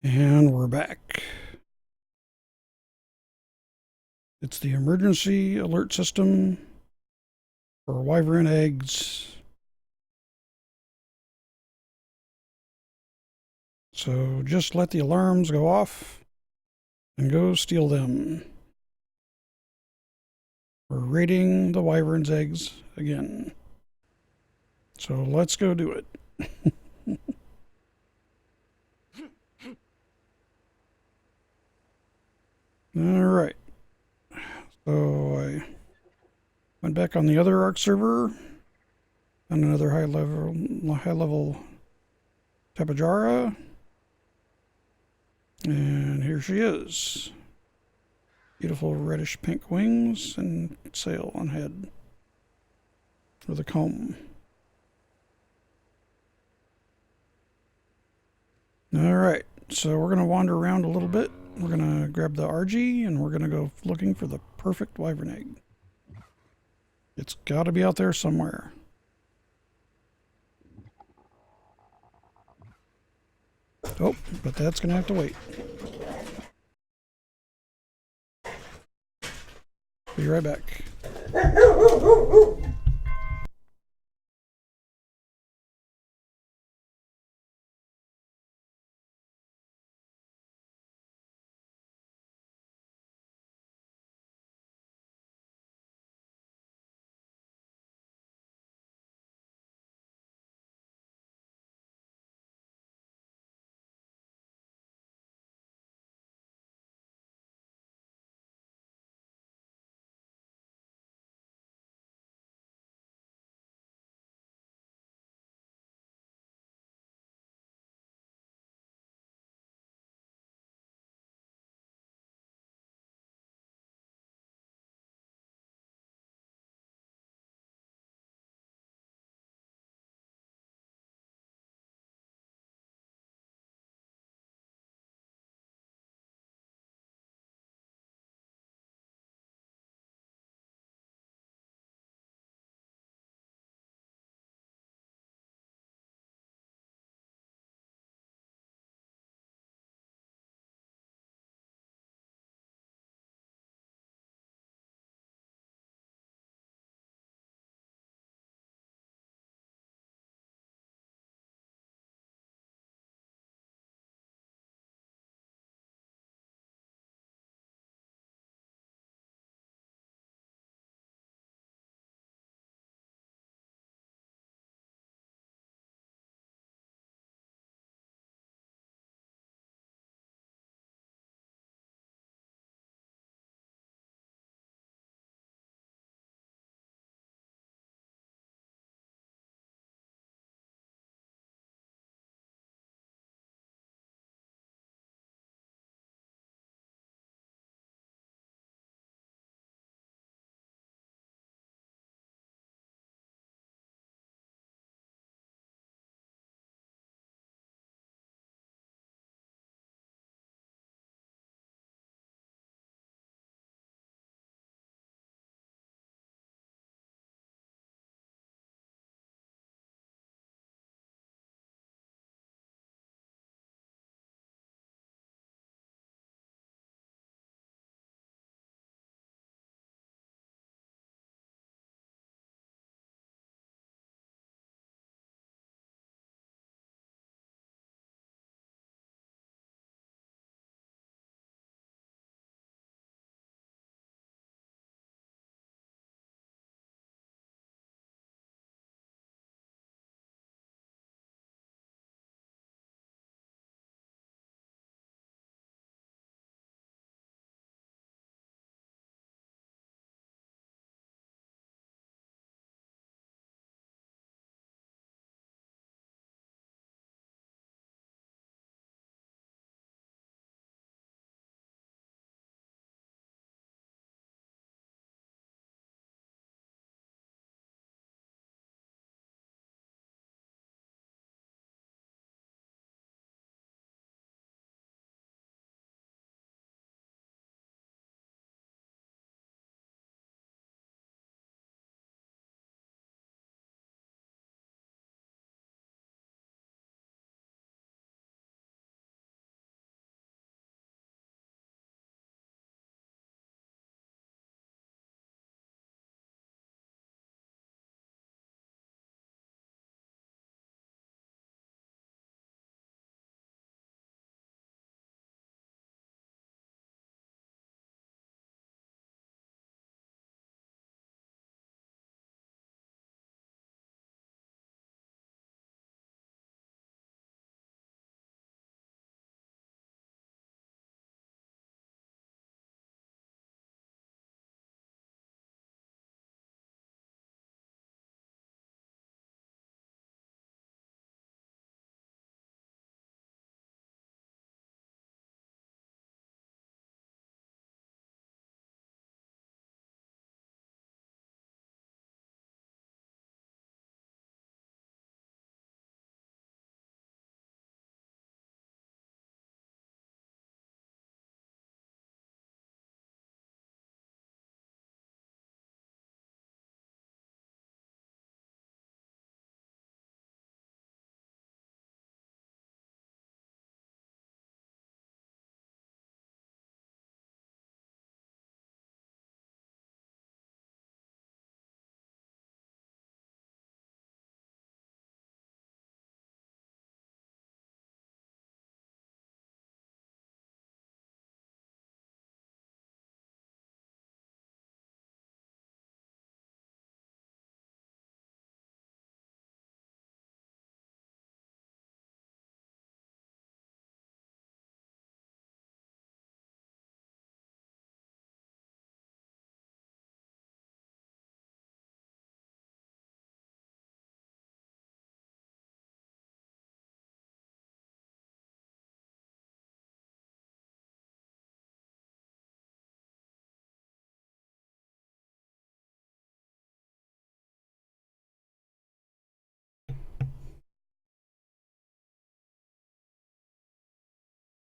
And we're back. It's the emergency alert system for Wyvern eggs. So just let the alarms go off and go steal them. We're raiding the Wyvern's eggs again. So let's go do it. All right. So I went back on the other Ark server, on another high level Tapajara, and here she is. Beautiful reddish pink wings and sail on head with a comb. All right, so we're going to wander around a little bit. We're going to grab the RG and we're going to go looking for the perfect wyvern egg. It's got to be out there somewhere. Oh, but that's going to have to wait. Be right back.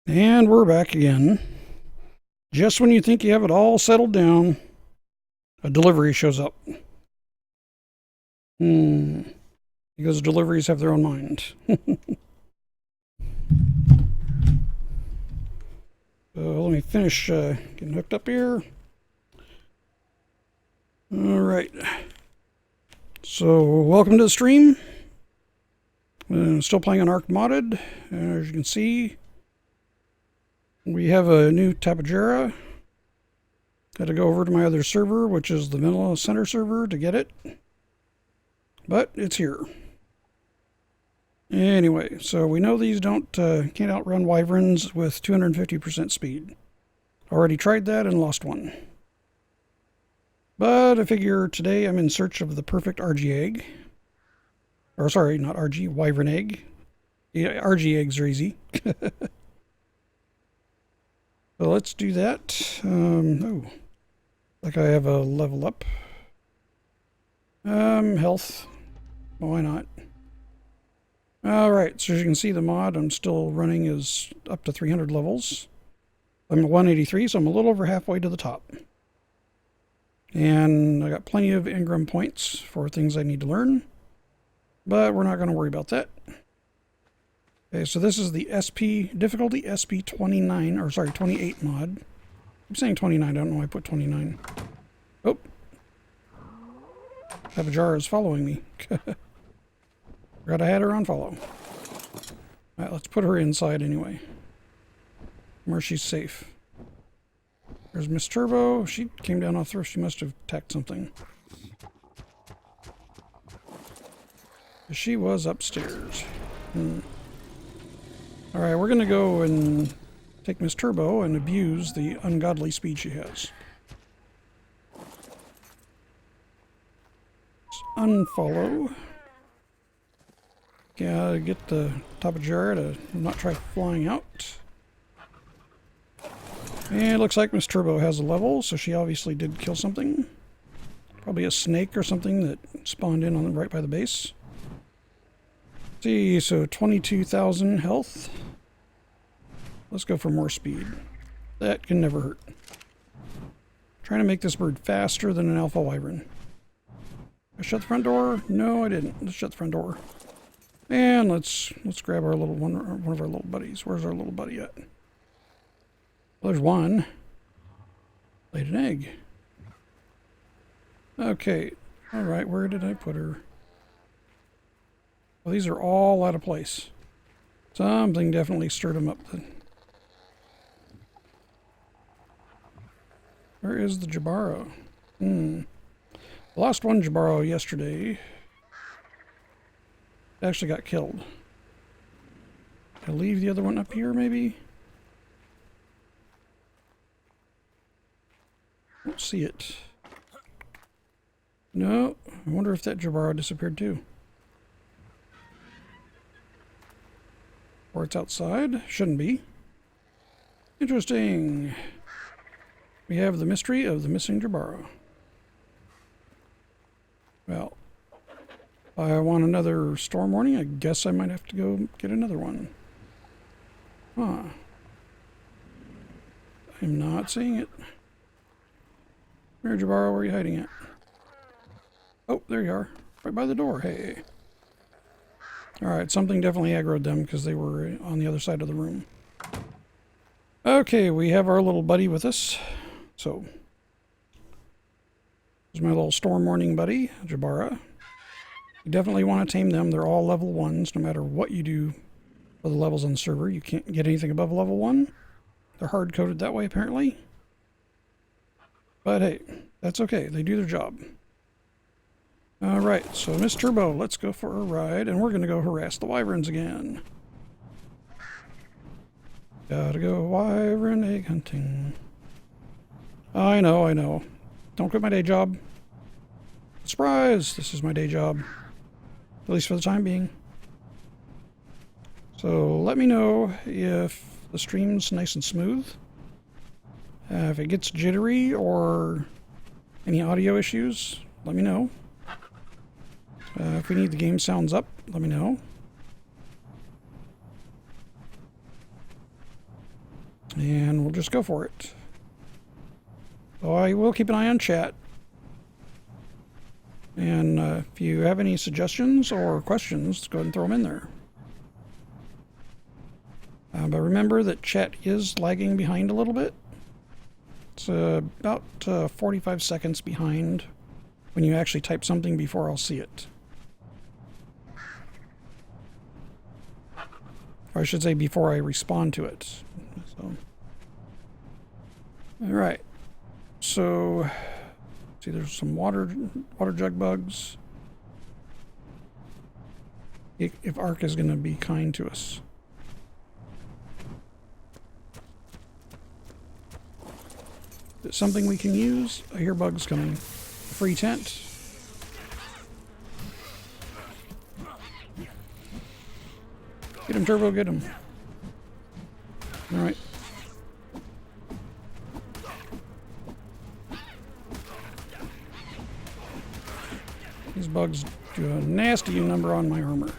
And we're back again. Just when you think you have it all settled down, a delivery shows up. Because deliveries have their own mind. So let me finish getting hooked up here. All right. So welcome to the stream. Still playing on Ark Modded. As you can see, we have a new Tapejara. Got to go over to my other server, which is the Vanilla Center server, to get it. But it's here. Anyway, so we know these can't outrun Wyverns with 250% speed. Already tried that and lost one. But I figure today I'm in search of the perfect RG egg. Or sorry, not RG, Wyvern egg. Yeah, RG eggs are easy. So let's do that. Like I have a level up. Health. Why not? Alright, so as you can see, the mod I'm still running is up to 300 levels. I'm at 183, so I'm a little over halfway to the top. And I got plenty of Ingram points for things I need to learn. But we're not going to worry about that. Okay, so this is the SP, difficulty SP 29, or sorry, 28 mod. I'm saying 29, I don't know why I put 29. Oh. Tapejara is following me. Forgot I had her on follow. Alright, let's put her inside anyway. Where she's safe. There's Miss Turbo. She came down off the roof. She must have attacked something. She was upstairs. Alright, we're going to go and take Miss Turbo and abuse the ungodly speed she has. Let's unfollow. Gotta get the Tapejara to not try flying out. And it looks like Miss Turbo has a level, so she obviously did kill something. Probably a snake or something that spawned in on right by the base. See, so 22,000 health. Let's go for more speed. That can never hurt. Trying to make this bird faster than an alpha wyvern. I shut the front door? No, I didn't. Let's shut the front door. And let's grab our little one of our little buddies. Where's our little buddy at? Well, there's one. Laid an egg. Okay. All right. Where did I put her? Well, these are all out of place. Something definitely stirred them up then. Where is the Jabaro? Lost one Jabaro yesterday. Actually got killed. I'll leave the other one up here, maybe? Don't see it. No, I wonder if that Jabaro disappeared too. Or it's outside. Shouldn't be. Interesting. We have the mystery of the missing Jabaro. Well, if I want another storm warning, I guess I might have to go get another one. Huh. I'm not seeing it. Where, Jabaro, where are you hiding at? Oh, there you are. Right by the door. Hey. Alright, something definitely aggroed them because they were on the other side of the room. Okay, we have our little buddy with us. So, here's my little storm warning buddy, Jabaro. You definitely want to tame them. They're all level 1s, no matter what you do for the levels on the server. You can't get anything above level 1. They're hard-coded that way, apparently. But hey, that's okay. They do their job. Alright, so Miss Turbo, let's go for a ride, and we're going to go harass the wyverns again. Gotta go wyvern egg hunting. I know. Don't quit my day job. Surprise! This is my day job. At least for the time being. So let me know if the stream's nice and smooth. If it gets jittery or any audio issues, let me know. If we need the game sounds up, let me know. And we'll just go for it. So I will keep an eye on chat. And if you have any suggestions or questions, go ahead and throw them in there. But remember that chat is lagging behind a little bit. It's about 45 seconds behind when you actually type something before I'll see it. Or I should say before I respond to it. So, all right. So, see, there's some water jug bugs. If Ark is going to be kind to us. Is it something we can use? I hear bugs coming. Free tent. Get him, Turbo, get him. All right. These bugs do a nasty number on my armor.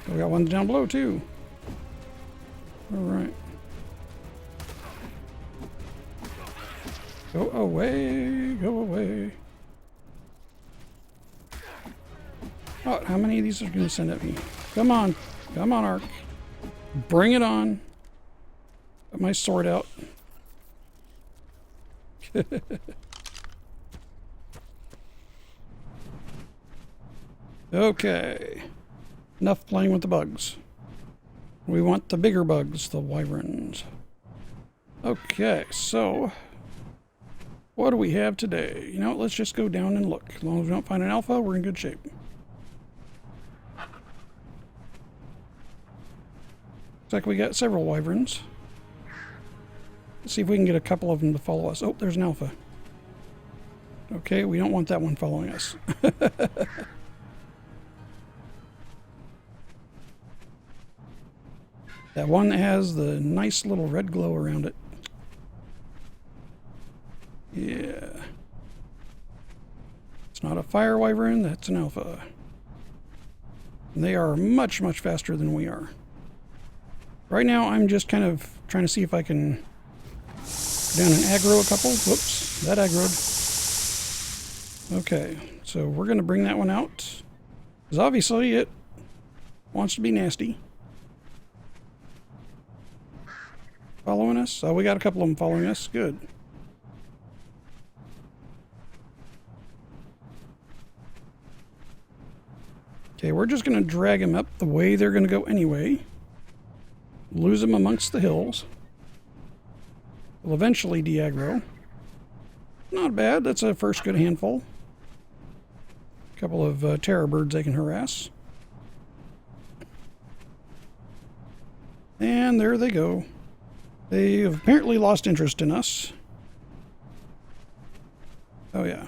We got one down below too. All right. Go away, go away. Oh, how many of these are going to send at me? Come on, Ark. Bring it on. Got my sword out. Okay. Enough playing with the bugs. We want the bigger bugs, the wyverns. Okay, so what do we have today? You know, let's just go down and look. As long as we don't find an alpha, we're in good shape. Looks like we got several wyverns. Let's see if we can get a couple of them to follow us. Oh, there's an alpha. Okay, we don't want that one following us. That one that has the nice little red glow around it. Yeah. It's not a fire wyvern, that's an alpha. And they are much, much faster than we are. Right now, I'm just kind of trying to see if I can go down and aggro a couple. Whoops, that aggroed. Okay, so we're going to bring that one out. Because obviously it wants to be nasty. Following us? Oh, we got a couple of them following us. Good. Okay, we're just going to drag them up the way they're going to go anyway. Lose them amongst the hills. We'll eventually de-aggro. Not bad. That's a first good handful. A couple of terror birds they can harass. And there they go. They have apparently lost interest in us. Oh, yeah.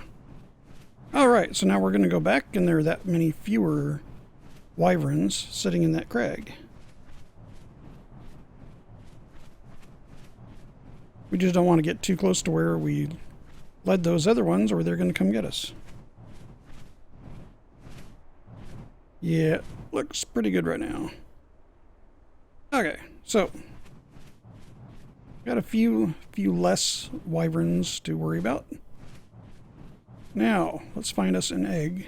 All right, so now we're going to go back, and there are that many fewer wyverns sitting in that crag. We just don't want to get too close to where we led those other ones, or they're going to come get us. Yeah, looks pretty good right now. Okay, so got a few less wyverns to worry about. Now, let's find us an egg.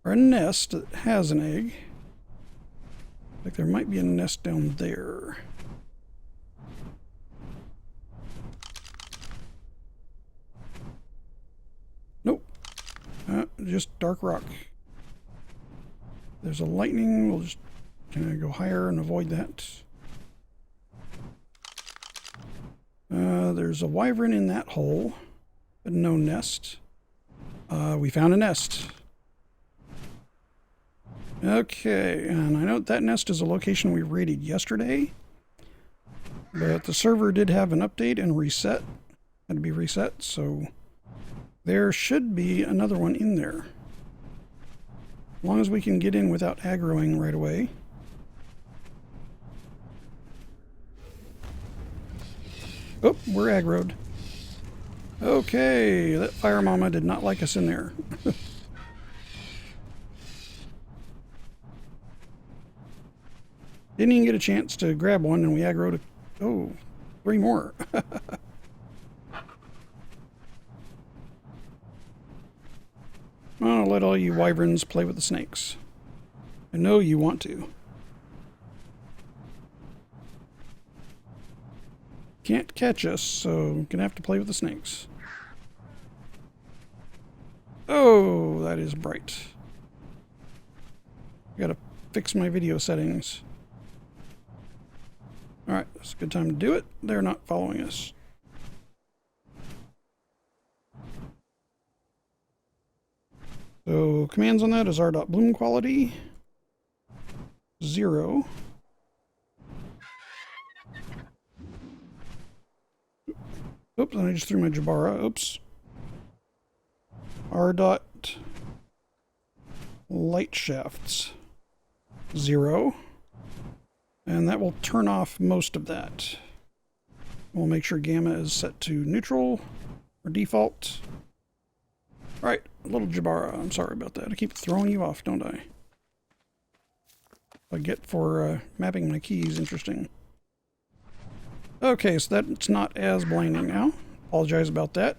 Or a nest that has an egg. Like there might be a nest down there. Nope. Just dark rock. There's a lightning. We'll just kind of go higher and avoid that. There's a wyvern in that hole, but no nest. We found a nest. Okay, and I know that nest is a location we raided yesterday, but the server did have an update and reset. Had to be reset, so there should be another one in there. As long as we can get in without aggroing right away. Oh, we're aggroed. Okay, that fire mama did not like us in there. Didn't even get a chance to grab one, and we aggroed. Oh, 3 more. I'll let all you wyverns play with the snakes. I know you want to. Can't catch us, so gonna have to play with the snakes. Oh, that is bright. I gotta fix my video settings. Alright, it's a good time to do it. They're not following us. So commands on that is r.bloom quality 0. Oops, and I just threw my Jabara. Oops. R.light shafts 0. And that will turn off most of that. We'll make sure gamma is set to neutral or default. Alright, little Jabara. I'm sorry about that. I keep throwing you off, don't I? I get for mapping my keys. Interesting. Okay, so that's not as blinding now. Apologize about that.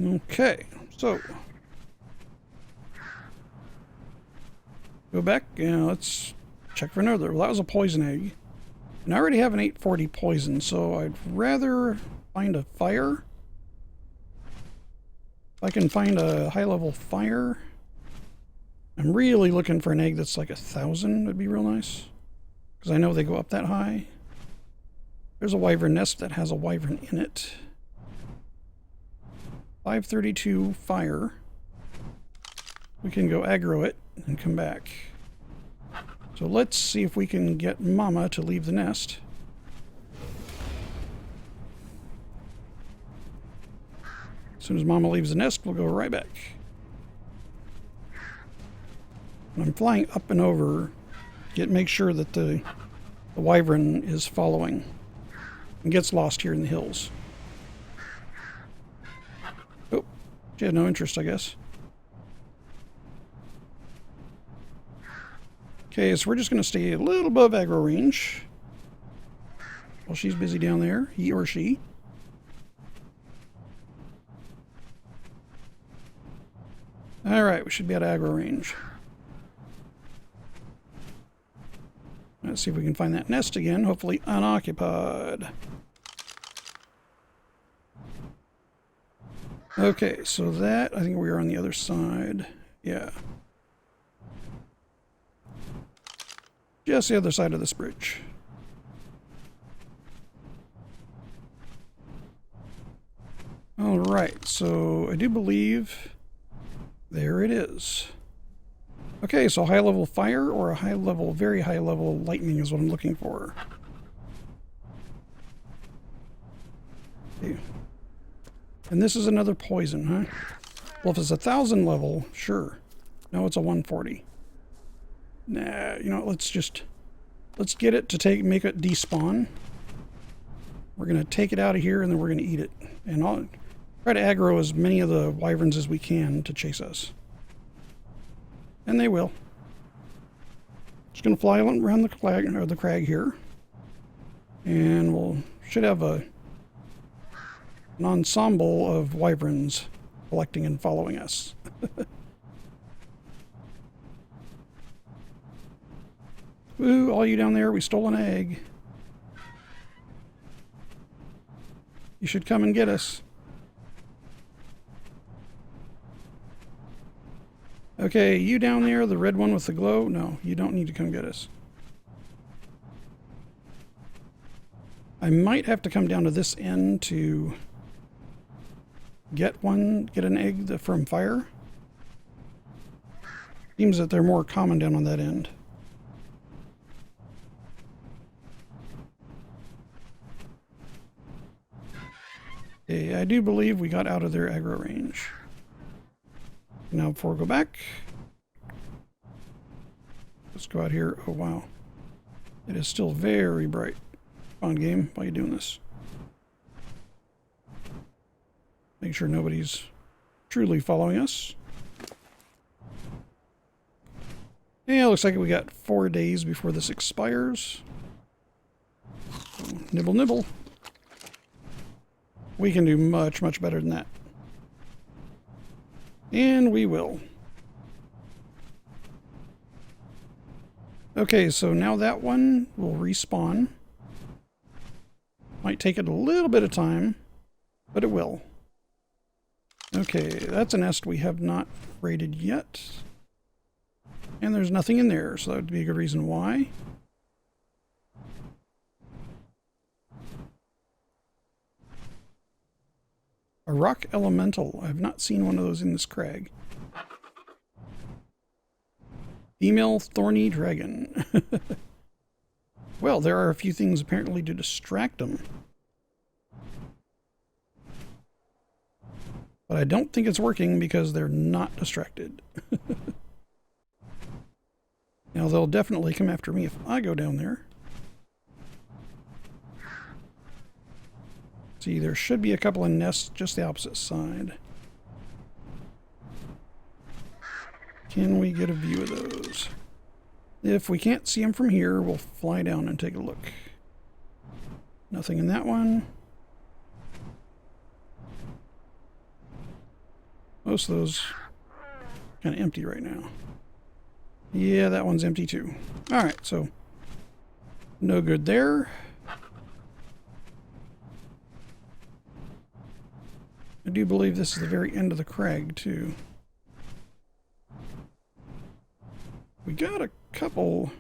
Okay, so go back and let's check for another. Well, that was a poison egg. And I already have an 840 poison, so I'd rather find a fire. If I can find a high-level fire. I'm really looking for an egg that's like 1,000. Would be real nice. Because I know they go up that high. There's a wyvern nest that has a wyvern in it. 532 fire. We can go aggro it and come back. So let's see if we can get Mama to leave the nest. As soon as Mama leaves the nest, we'll go right back. I'm flying up and over to make sure that the wyvern is following and gets lost here in the hills. Oh, she had no interest, I guess. Okay, so we're just going to stay a little above aggro range while she's busy down there, he or she. Alright, we should be at aggro range. Let's see if we can find that nest again, hopefully unoccupied. Okay, so that, I think we are on the other side. Yeah. Just the other side of this bridge. Alright, so I do believe there it is. Okay, so high level fire or a high level, very high level lightning is what I'm looking for. Okay. And this is another poison, huh? Well, if it's 1,000 level, sure. No, it's a 140. Nah, you know, let's get it to make it despawn. We're going to take it out of here and then we're going to eat it. And I'll try to aggro as many of the wyverns as we can to chase us. And they will. Just going to fly around the crag here. And should have an ensemble of wyverns collecting and following us. Ooh, all you down there, we stole an egg. You should come and get us. Okay, you down there, the red one with the glow? No, you don't need to come get us. I might have to come down to this end to get an egg from fire. Seems that they're more common down on that end. Okay, I do believe we got out of their aggro range. Now before we go back, let's go out here. Oh wow. It is still very bright. Come on, game. Why are you doing this? Make sure nobody's truly following us. Yeah, looks like we got 4 days before this expires. So, nibble, nibble. We can do much, much better than that. And we will. Okay, so now that one will respawn. Might take it a little bit of time, but it will. Okay, that's a nest we have not raided yet. And there's nothing in there, so that would be a good reason why. A rock elemental. I've not seen one of those in this crag. Female thorny dragon. Well, there are a few things apparently to distract them. But I don't think it's working because they're not distracted. Now they'll definitely come after me if I go down there. See, there should be a couple of nests just the opposite side. Can we get a view of those? If we can't see them from here, we'll fly down and take a look. Nothing in that one. Most of those kind of empty right now. Yeah, that one's empty too. Alright, so no good there. I do believe this is the very end of the crag too. We got a couple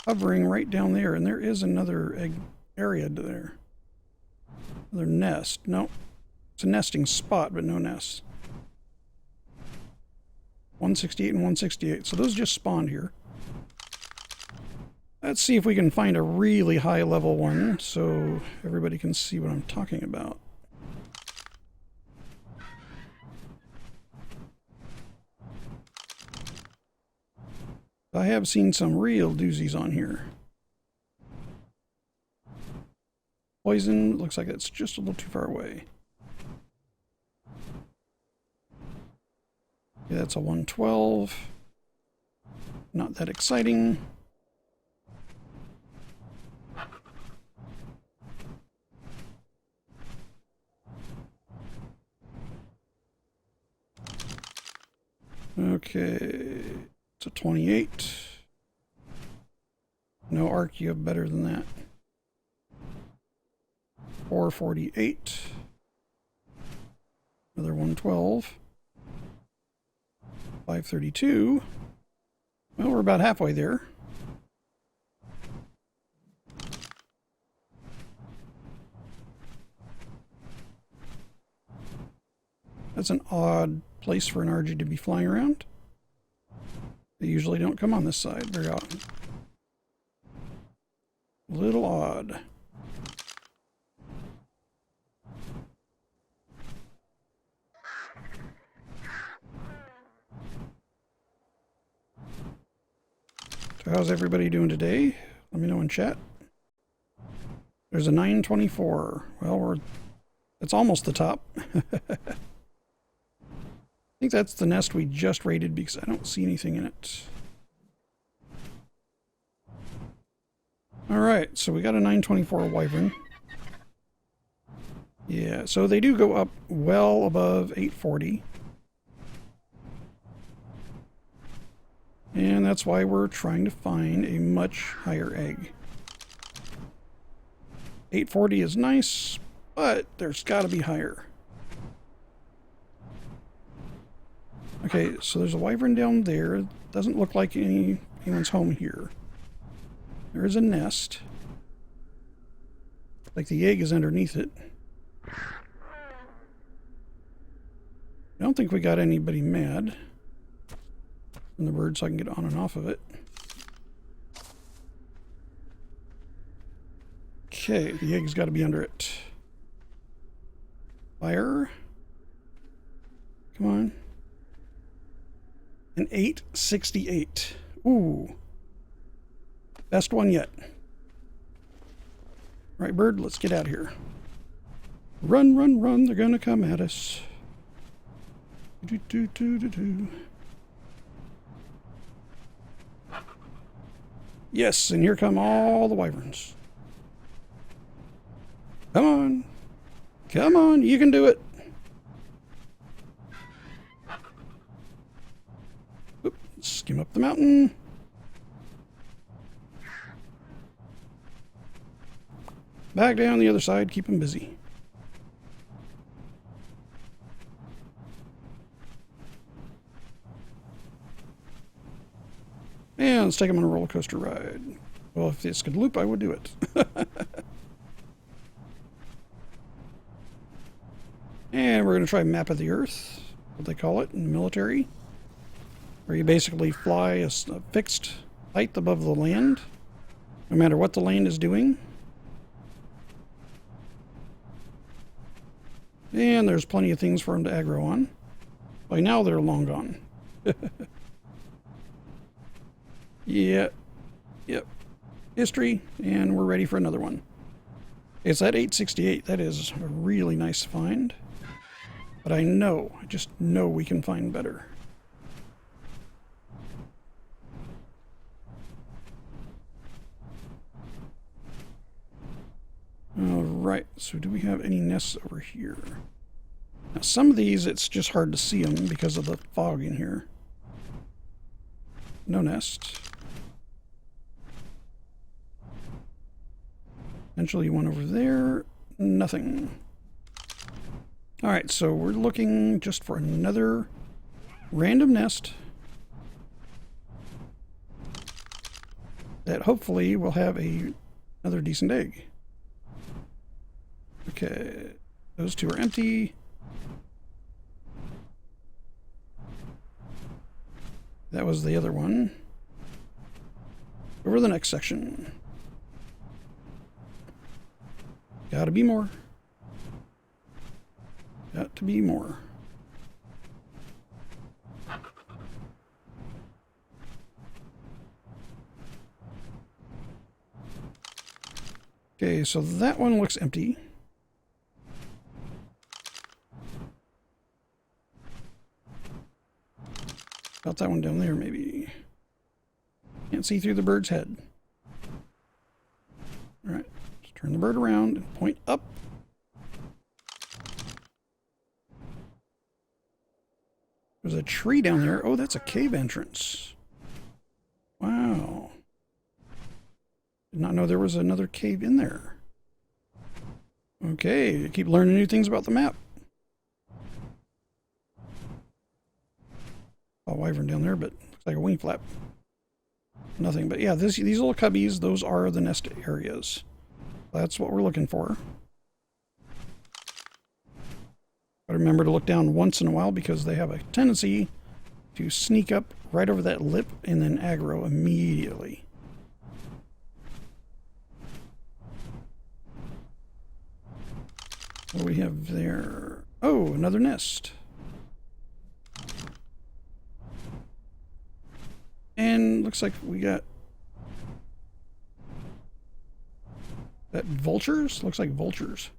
hovering right down there, and there is another egg area there. Another nest. No, it's a nesting spot, but no nest. 168 and 168. So those just spawned here. Let's see if we can find a really high level one so everybody can see what I'm talking about. I have seen some real doozies on here. Poison, looks like it's just a little too far away. Yeah, that's a 112. Not that exciting. Okay. It's a 28. No, Ark, you have better than that. 448. Another 112. 532. Well, we're about halfway there. That's an odd place for an RG to be flying around. They usually don't come on this side very often. A little odd. So how's everybody doing today? Let me know in chat. There's a 924. Well, it's almost the top. I think that's the nest we just raided because I don't see anything in it. Alright, so we got a 924 Wyvern. Yeah, so they do go up well above 840. And that's why we're trying to find a much higher egg. 840 is nice, but there's got to be higher. Okay, so there's a Wyvern down there. Doesn't look like anyone's home here. There is a nest. Like the egg is underneath it. I don't think we got anybody mad from the bird, so I can get on and off of it. Okay, the egg's got to be under it. Fire. Come on. An 868. Ooh. Best one yet. Right, bird, let's get out of here. Run, run, run, they're gonna come at us. Do, do, do, do, do. Yes, and here come all the wyverns. Come on. Come on, you can do it. Oop, skim up the mountain. Back down the other side, keep them busy. And let's take them on a roller coaster ride. Well, if this could loop, I would do it. And we're going to try Map of the Earth, what they call it in the military, where you basically fly a fixed height above the land, no matter what the land is doing. And there's plenty of things for them to aggro on. By now they're long gone. Yep. History, and we're ready for another one. It's at 868. That is a really nice find. But I just know we can find better. Alright, so do we have any nests over here? Now some of these, it's just hard to see them because of the fog in here. No nest. Eventually one over there. Nothing. Alright, so we're looking just for another random nest that hopefully will have another decent egg. Okay, those two are empty. That was the other one. Over the next section. Gotta be more. Got to be more. Okay, so that one looks empty. Got that one down there, maybe. Can't see through the bird's head. Alright, let's turn the bird around and point up. There's a tree down there. Oh, that's a cave entrance. Wow. Did not know there was another cave in there. Okay, keep learning new things about the map. A wyvern down there, but looks like a wing flap. Nothing, but yeah, these little cubbies, those are the nest areas. That's what we're looking for. But remember to look down once in a while because they have a tendency to sneak up right over that lip and then aggro immediately. What do we have there? Oh, another nest. And looks like we got that vultures? Looks like vultures.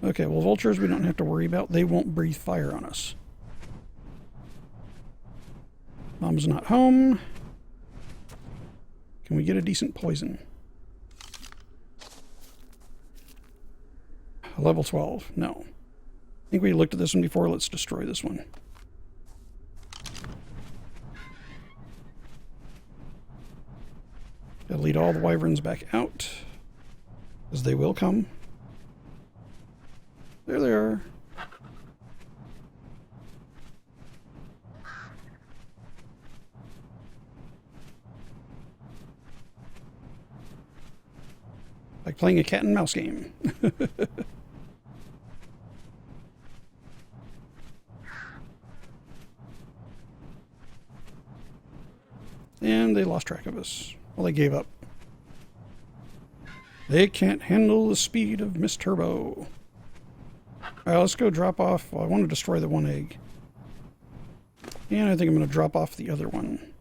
Okay, well, vultures we don't have to worry about. They won't breathe fire on us. Mom's not home. Can we get a decent poison? Level 12. No. I think we looked at this one before. Let's destroy this one. Gotta lead all the wyverns back out, as they will come. There they are. Like playing a cat and mouse game. And they lost track of us. Well, they gave up. They can't handle the speed of Miss Turbo. Alright, let's go drop off. Well, I want to destroy the one egg. And I think I'm going to drop off the other one.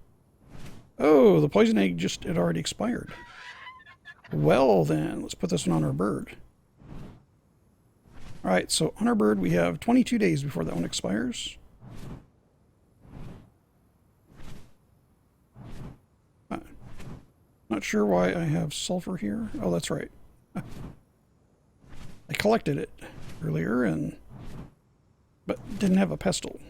Oh, the poison egg just had already expired. Well then, let's put this one on our bird. Alright, so on our bird we have 22 days before that one expires. Not sure why I have sulfur here. Oh, that's right. I collected it earlier but didn't have a pestle.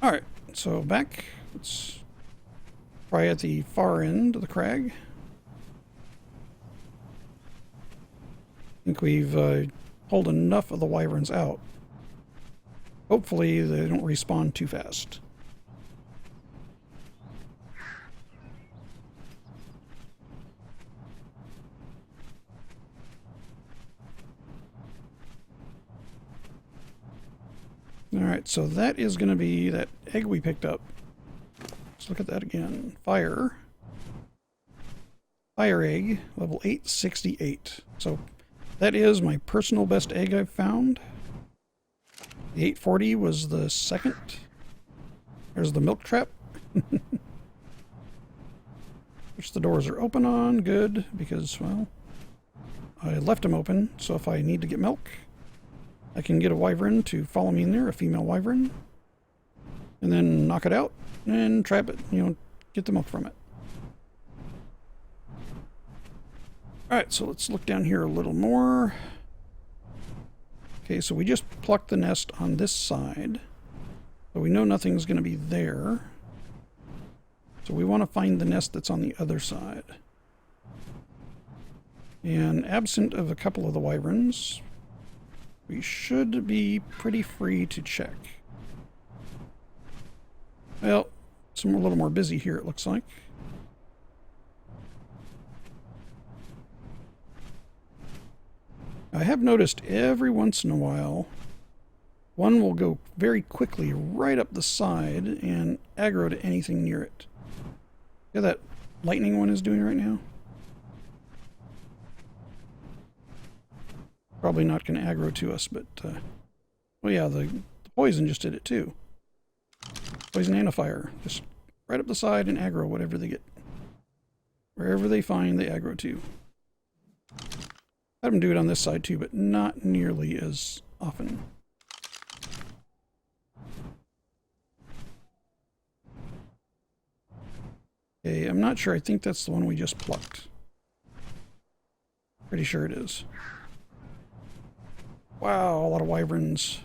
Alright, so back. Let's try at the far end of the crag. I think we've pulled enough of the wyverns out. Hopefully they don't respawn too fast. Alright, so that is going to be that egg we picked up. Let's look at that again. Fire. Fire egg, level 868. So that is my personal best egg I've found. The 840 was the second. There's the milk trap. Which the doors are open on. Good, because, well, I left them open, so if I need to get milk, I can get a wyvern to follow me in there, a female wyvern, and then knock it out and trap it, get the milk from it. Alright, so let's look down here a little more. Okay, so we just plucked the nest on this side, so we know nothing's going to be there. So we want to find the nest that's on the other side. And absent of a couple of the wyverns, we should be pretty free to check. Well, some a little more busy here, it looks like. I have noticed every once in a while, one will go very quickly right up the side and aggro to anything near it. See how that lightning one is doing right now? Probably not going to aggro to us, but, well, yeah, the poison just did it too. Poison and a fire. Just right up the side and aggro whatever they get. Wherever they find, they aggro to. Had them do it on this side too, but not nearly as often. Okay, I'm not sure. I think that's the one we just plucked. Pretty sure it is. Wow, a lot of wyverns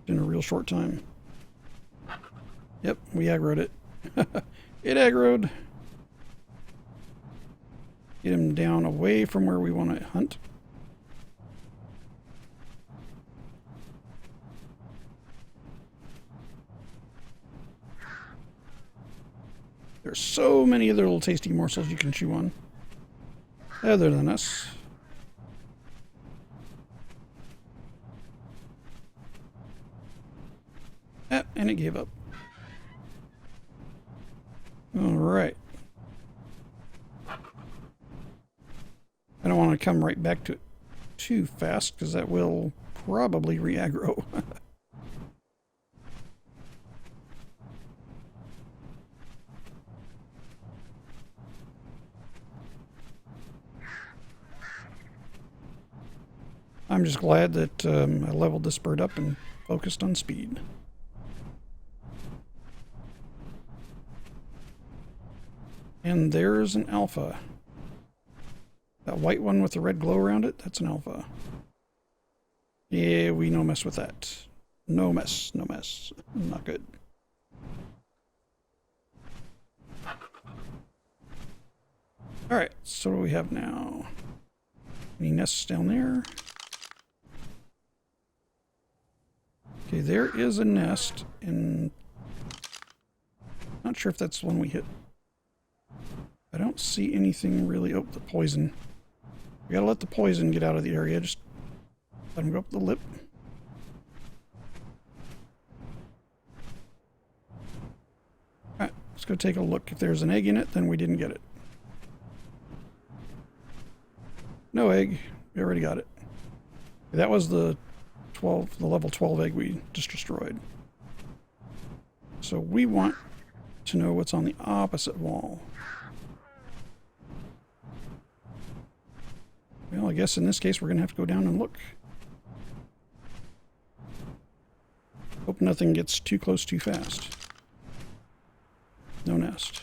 in a real short time. Yep, we aggroed it. It aggroed. Get him down away from where we want to hunt. There's so many other little tasty morsels you can chew on. Other than us. Ah, and it gave up. Alright. I don't want to come right back to it too fast, because that will probably re-aggro. I'm just glad that I leveled this bird up and focused on speed. And there's an alpha. That white one with the red glow around it, that's an alpha. Yeah, we no mess with that. No mess, no mess. Not good. Alright, so what do we have now? Any nests down there? Okay, there is a nest, and not sure if that's the one we hit. I don't see anything really. Oh, the poison. We gotta let the poison get out of the area. Just let him go up the lip. Alright, let's go take a look. If there's an egg in it, then we didn't get it. No egg. We already got it. That was the level 12 egg we just destroyed. So we want to know what's on the opposite wall. Well, I guess in this case we're going to have to go down and look. Hope nothing gets too close too fast. No nest.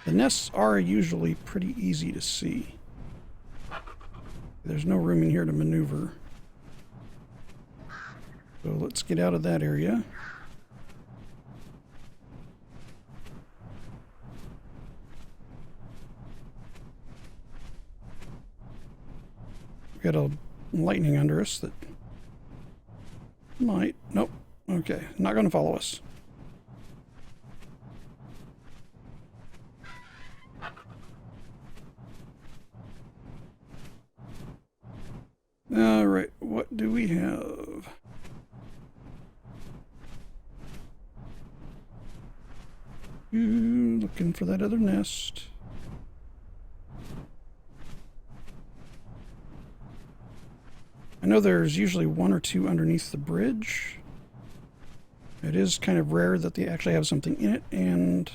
The nests are usually pretty easy to see. There's no room in here to maneuver. So let's get out of that area. Got a lightning under us that might... Nope. Okay. Not going to follow us. Alright. What do we have? Looking for that other nest. I know there's usually one or two underneath the bridge. It is kind of rare that they actually have something in it, and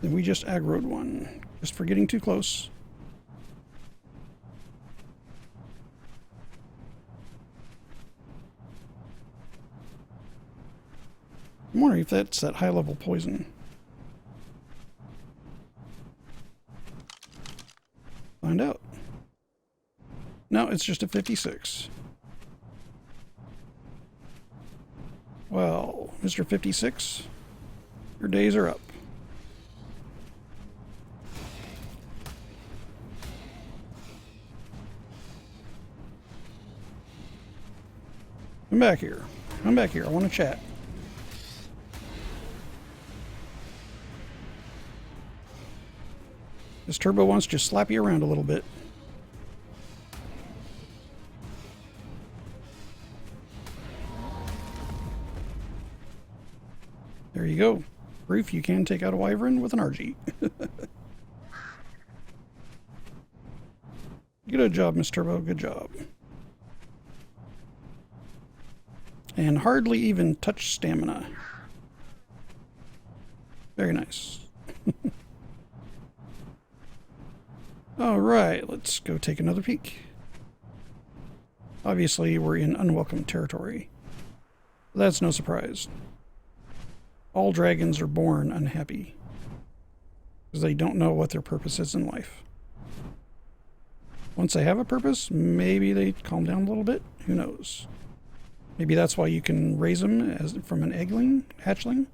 then we just aggroed one, just for getting too close. I'm wondering if that's that high-level poison. Find out. No, it's just a 56. Well, Mr. 56, your days are up. Come back here. Come back here. I want to chat. This turbo wants to slap you around a little bit. There you go. Proof you can take out a wyvern with an RG. Good job, Miss Turbo. Good job. And hardly even touch stamina. Very nice. Alright, let's go take another peek. Obviously, we're in unwelcome territory. But that's no surprise. All dragons are born unhappy, because they don't know what their purpose is in life. Once they have a purpose, maybe they calm down a little bit. Who knows? Maybe that's why you can raise them as from an hatchling.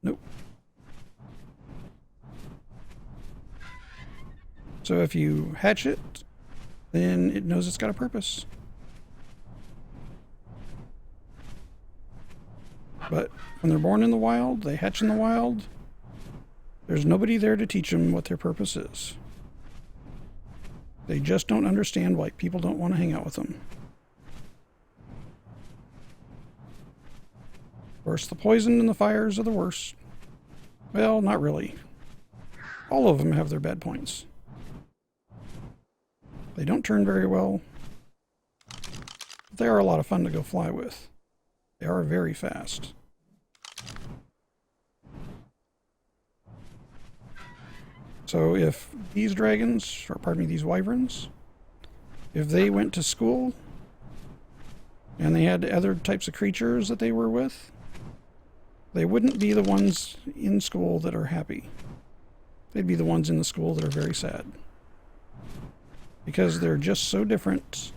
Nope. So if you hatch it, then it knows it's got a purpose. But when they're born in the wild, they hatch in the wild, there's nobody there to teach them what their purpose is. They just don't understand why people don't want to hang out with them. Of course, the poison and the fires are the worst. Well, not really. All of them have their bad points. They don't turn very well. But they are a lot of fun to go fly with. They are very fast. So if these dragons, or pardon me, these wyverns, if they went to school and they had other types of creatures that they were with, they wouldn't be the ones in school that are happy. They'd be the ones in the school that are very sad. Because they're just so different.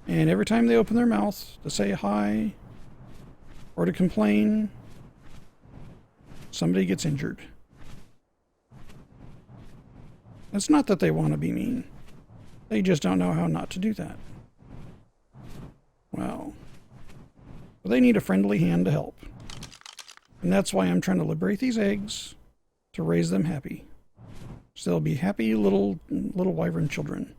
And every time they open their mouth to say hi or to complain, somebody gets injured. It's not that they want to be mean. They just don't know how not to do that. Well, they need a friendly hand to help. And that's why I'm trying to liberate these eggs to raise them happy. So they'll be happy little wyvern children.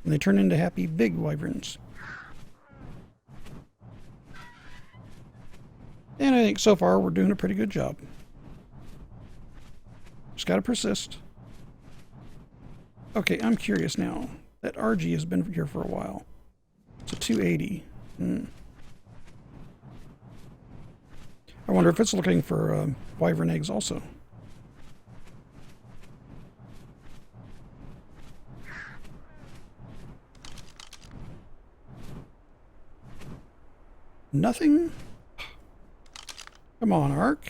And they turn into happy big wyverns. And I think so far we're doing a pretty good job. Just gotta persist. Okay, I'm curious now. That RG has been here for a while. It's a 280. I wonder if it's looking for wyvern eggs also. Nothing? Come on, Ark.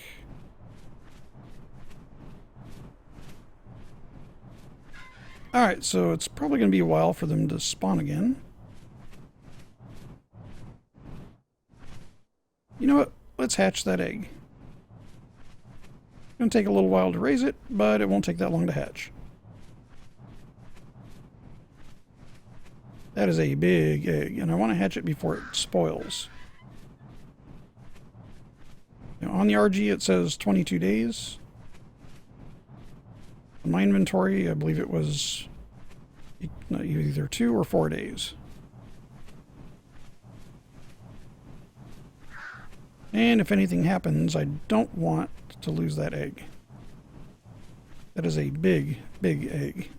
Alright, so it's probably going to be a while for them to spawn again. You know what? Let's hatch that egg. It's going to take a little while to raise it, but it won't take that long to hatch. That is a big egg, and I want to hatch it before it spoils. Now, on the RG it says 22 days. In my inventory, I believe it was either 2 or 4 days. And if anything happens, I don't want to lose that egg. That is a big, big egg.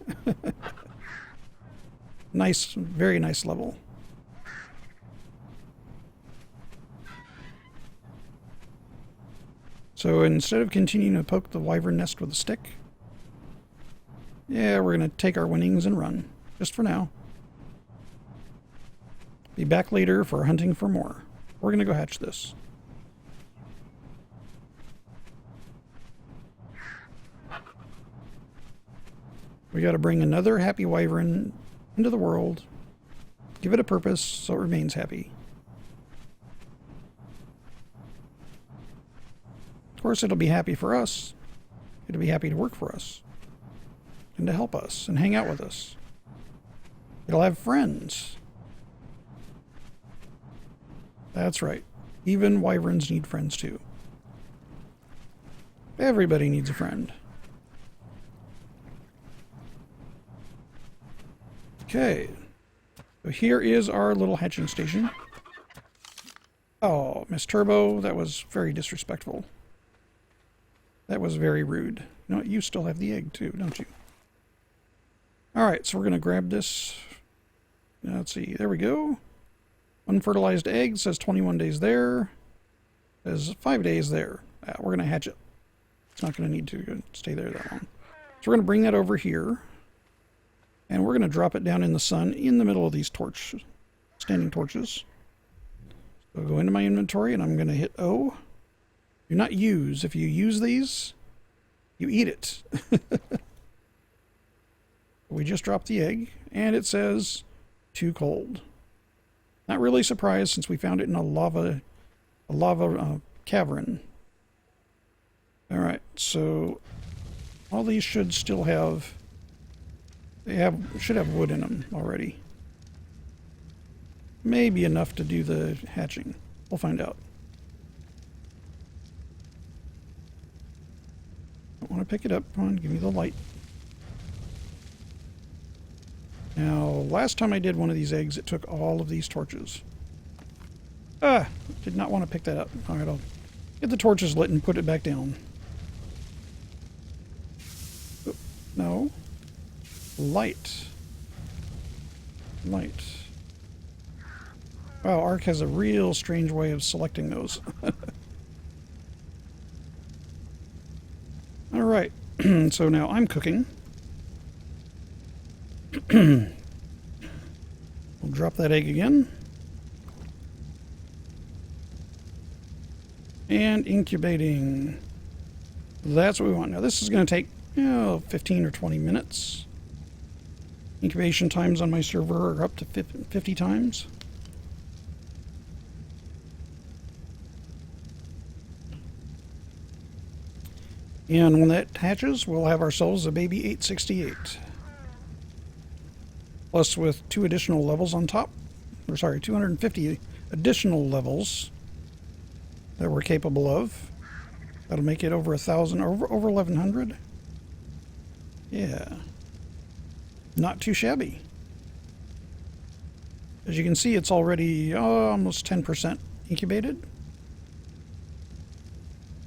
Nice, very nice level. So instead of continuing to poke the wyvern nest with a stick, yeah, we're going to take our winnings and run, just for now. Be back later for hunting for more. We're going to go hatch this. We got to bring another happy wyvern into the world, give it a purpose so it remains happy. Of course, it'll be happy for us. It'll be happy to work for us and to help us and hang out with us. It'll have friends. That's right. Even wyverns need friends too. Everybody needs a friend. Okay. So here is our little hatching station. Oh, Miss Turbo, that was very disrespectful. That was very rude. You know what? You still have the egg too, don't you? Alright, so we're going to grab this. Now, let's see. There we go. Unfertilized egg says 21 days there. Says 5 days there. We're going to hatch it. It's not going to need to stay there that long. So we're going to bring that over here. And we're going to drop it down in the sun in the middle of these standing torches. So I'll go into my inventory and I'm going to hit O. Do not use. If you use these, you eat it. We just dropped the egg, and it says too cold. Not really surprised since we found it in a lava cavern. All right, so all these should still have. Should have wood in them already. Maybe enough to do the hatching. We'll find out. Don't want to pick it up. Come on, give me the light. Now, last time I did one of these eggs, it took all of these torches. Did not want to pick that up. All right, I'll get the torches lit and put it back down. Oh, no. Light. Light. Wow, Ark has a real strange way of selecting those. Alright, so now I'm cooking. We'll drop that egg again. And incubating. That's what we want. Now this is going to take 15 or 20 minutes. Incubation times on my server are up to 50 times. And when that hatches, we'll have ourselves a baby 868. Plus with 2 additional levels on top. Or sorry, 250 additional levels that we're capable of. That'll make it over 1,000, over 1,100. Yeah. Not too shabby. As you can see, it's already almost 10% incubated.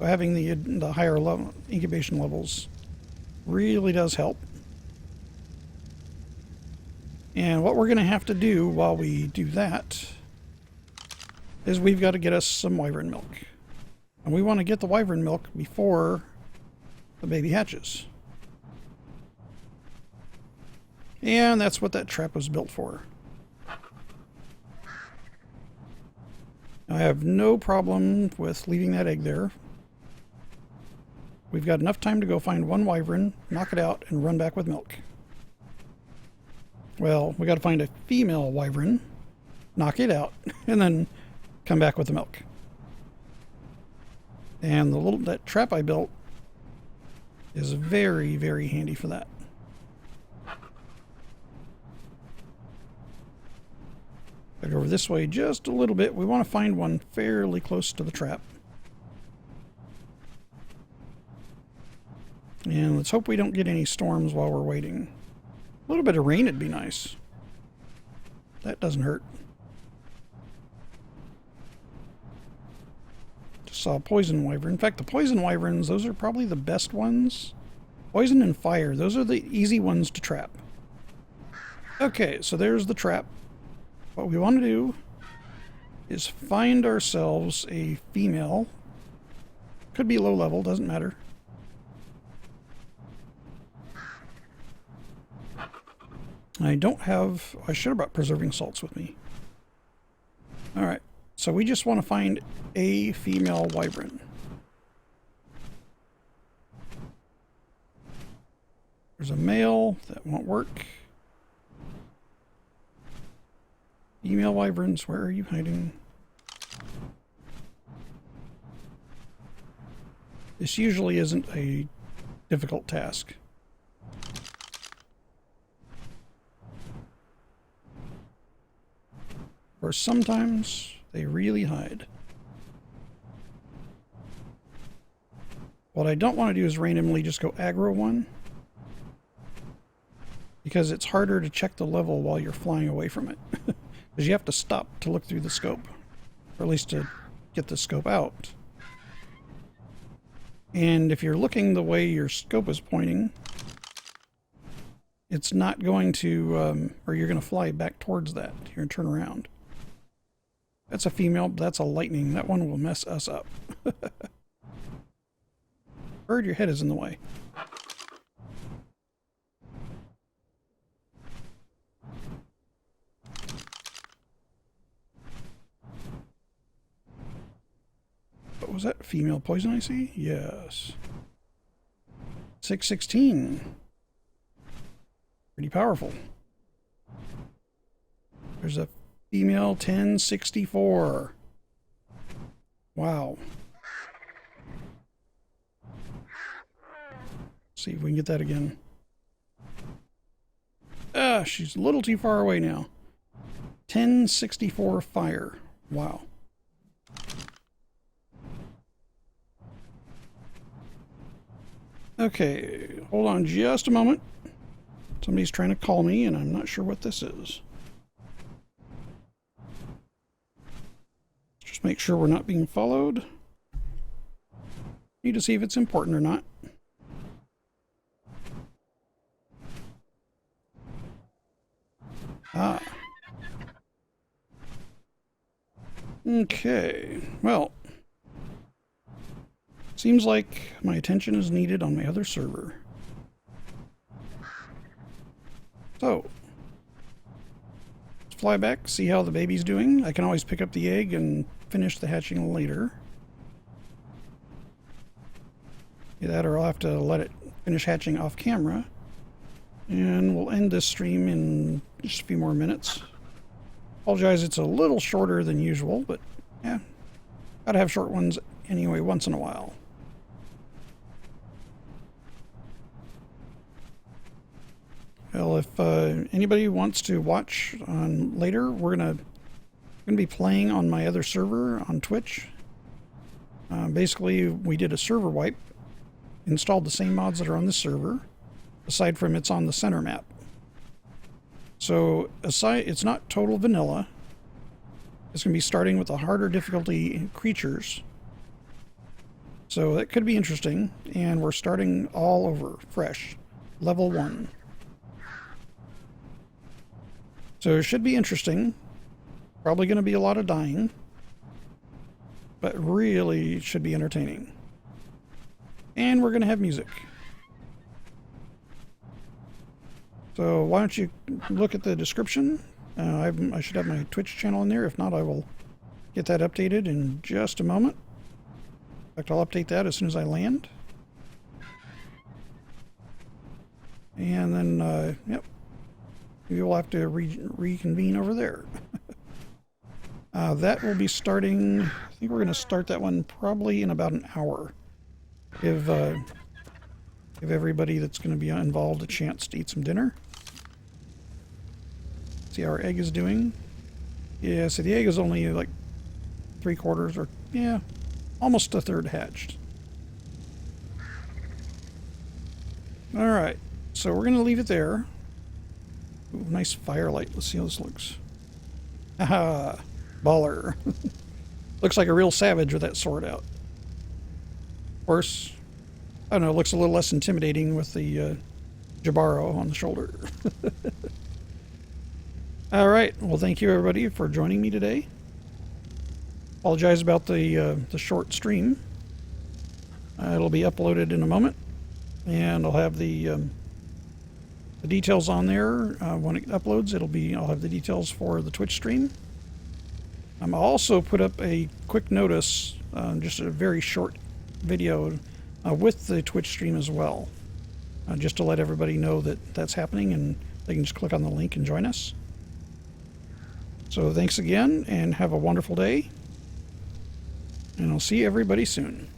So having the higher level incubation levels really does help. And what we're going to have to do while we do that is we've got to get us some wyvern milk. And we want to get the wyvern milk before the baby hatches. And that's what that trap was built for. I have no problem with leaving that egg there. We've got enough time to go find one wyvern, knock it out, and run back with milk. Well, we got to find a female wyvern, knock it out, and then come back with the milk. And that trap I built is very, very handy for that. I go over this way just a little bit. We want to find one fairly close to the trap. And let's hope we don't get any storms while we're waiting. A little bit of rain would be nice. That doesn't hurt. Just saw a poison wyvern. In fact, the poison wyverns, those are probably the best ones. Poison and fire, those are the easy ones to trap. Okay, so there's the trap. What we want to do is find ourselves a female. Could be low level, doesn't matter. I should have brought preserving salts with me. Alright, so we just want to find a female wyvern. There's a male, that won't work. Female wyverns, where are you hiding? This usually isn't a difficult task. Or sometimes they really hide. What I don't want to do is randomly just go aggro one, because it's harder to check the level while you're flying away from it. Because you have to stop to look through the scope, or at least to get the scope out. And if you're looking the way your scope is pointing, it's not going to, or you're going to fly back towards that. You're going to turn around. That's a female, but that's a lightning. That one will mess us up. Bird, your head is in the way. What was that? Female poison I see? Yes. 616. Pretty powerful. There's a female 1064. Wow. See if we can get that again. Ah, she's a little too far away now. 1064 fire. Wow. Okay, hold on just a moment. Somebody's trying to call me and I'm not sure what this is. Just make sure we're not being followed. Need to see if it's important or not. Ah. Okay, well. Seems like my attention is needed on my other server. So, let's fly back, see how the baby's doing. I can always pick up the egg and finish the hatching later. Either that or I'll have to let it finish hatching off camera. And we'll end this stream in just a few more minutes. Apologize, it's a little shorter than usual, but yeah, gotta have short ones anyway once in a while. Well, if anybody wants to watch on later, we're gonna be playing on my other server on Twitch. Basically, we did a server wipe, installed the same mods that are on this server, aside from it's on the center map. So it's not total vanilla. It's gonna be starting with a harder difficulty creatures. So that could be interesting, and we're starting all over fresh, level 1. So it should be interesting. Probably going to be a lot of dying. but really should be entertaining. And we're going to have music. So why don't you look at the description? I should have my Twitch channel in there. If not, I will get that updated in just a moment. In fact, I'll update that as soon as I land. And then, yep, we will have to reconvene over there. That will be starting, I think we're going to start that one probably in about an hour. Give everybody that's going to be involved a chance to eat some dinner. See how our egg is doing. Yeah, so the egg is only like 3/4 or, yeah, almost a third hatched. Alright, so we're going to leave it there. Ooh, nice firelight. Let's see how this looks. Haha, baller. Looks like a real savage with that sword out. Of course, I don't know, it looks a little less intimidating with the Jabaro on the shoulder. Alright, well thank you everybody for joining me today. Apologize about the short stream. It'll be uploaded in a moment, and I'll have the details on there when it uploads. I'll have the details for the Twitch stream. I'll also put up a quick notice, just a very short video with the Twitch stream as well, just to let everybody know that that's happening, and they can just click on the link and join us. So thanks again, and have a wonderful day, and I'll see everybody soon.